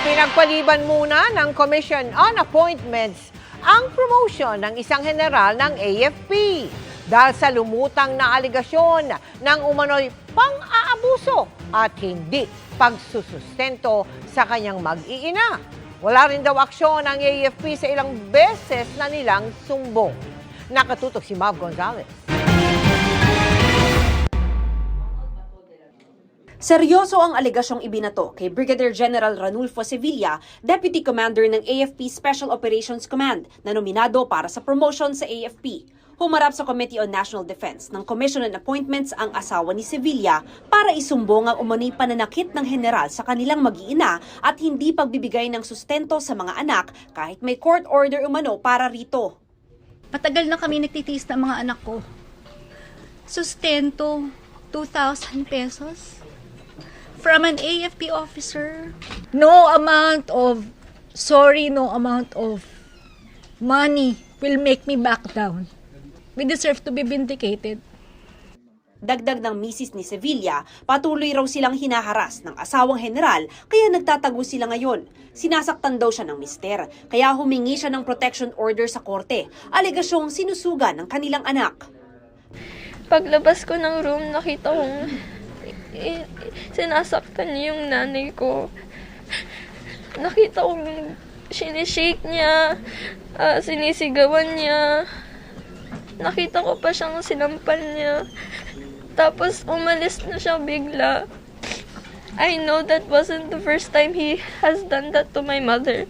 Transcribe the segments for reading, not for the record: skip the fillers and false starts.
Pinagpaliban muna ng Commission on Appointments ang promotion ng isang general ng AFP dahil sa lumutang na aligasyon ng umano'y pang-aabuso at hindi pagsusustento sa kanyang mag-iina. Wala rin daw aksyon ng AFP sa ilang beses na nilang sumbong. Nakatutok si Mav Gonzalez. Seryoso ang alegasyong ibinato kay Brigadier General Ranulfo Sevilla, Deputy Commander ng AFP Special Operations Command na nominado para sa promotion sa AFP. Humarap sa Committee on National Defense ng Commission on Appointments ang asawa ni Sevilla para isumbong ang umano'y pananakit ng general sa kanilang mag-iina at hindi pagbibigay ng sustento sa mga anak kahit may court order umano para rito. Matagal na kami nagtitiis ng mga anak ko. Sustento, 2,000 pesos. From an AFP officer. No amount of money will make me back down. We deserve to be vindicated. Dagdag ng misis ni Sevilla, patuloy raw silang hinaharas ng asawang general kaya nagtatago sila ngayon. Sinasaktan daw siya ng mister, kaya humingi siya ng protection order sa korte. Alegasyong sinusuga ng kanilang anak. Paglabas ko ng room, nakita kong sinasaktan niya yung nanay ko. Nakita kong sinishake niya, sinisigawan niya. Nakita ko pa siyang sinampal niya. Tapos umalis na siya bigla. I know that wasn't the first time he has done that to my mother.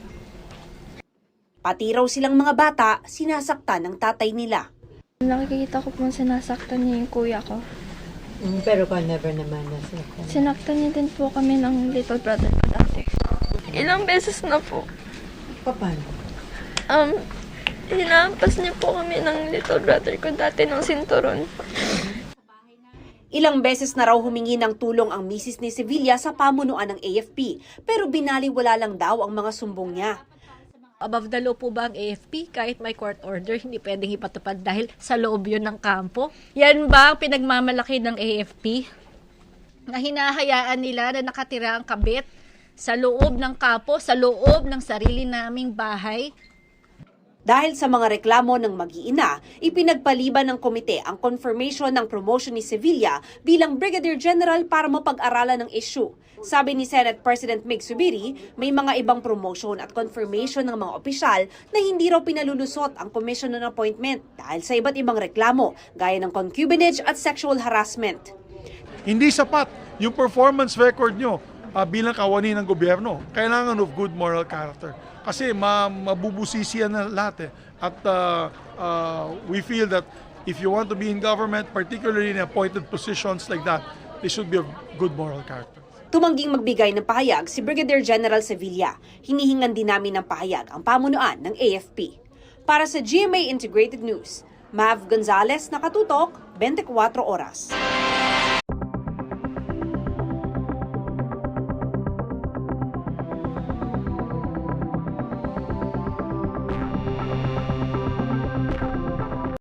Pati raw silang mga bata, sinasaktan ng tatay nila. Nakikita ko pong sinasaktan niya yung kuya ko. Pero ka never naman nasaktan. Sinaktan niya din po kami ng little brother ko dati. Ilang beses na po. Paano? Hinahampas niya po kami ng little brother ko dati ng sinturon. Ilang beses na raw humingi ng tulong ang misis ni Sevilla sa pamunuan ng AFP, pero binaliwala lang daw ang mga sumbong niya. Above the law po ba ang AFP? Kahit may court order, hindi pwedeng ipatupad dahil sa loob yun ng kampo? Yan ba ang pinagmamalaki ng AFP? Na hinahayaan nila na nakatira ang kabit sa loob ng kampo, sa loob ng sarili naming bahay? Dahil sa mga reklamo ng mag-iina, ipinagpaliban ng komite ang confirmation ng promotion ni Sevilla bilang Brigadier General para mapag-aralan ng issue. Sabi ni Senate President Mig Zubiri, may mga ibang promotion at confirmation ng mga opisyal na hindi raw pinalulusot ang Commission on Appointment dahil sa iba't ibang reklamo gaya ng concubinage at sexual harassment. Hindi sapat yung performance record nyo bilang kawani ng gobyerno. Kailangan of good moral character. Kasi mabubusisian na lahat eh. At we feel that if you want to be in government, particularly in appointed positions like that, they should be of good moral character. Tumangging magbigay ng pahayag si Brigadier General Sevilla. Hinihingan din namin ng pahayag ang pamunuan ng AFP. Para sa GMA Integrated News, Mav Gonzalez, Nakatutok, 24 Oras.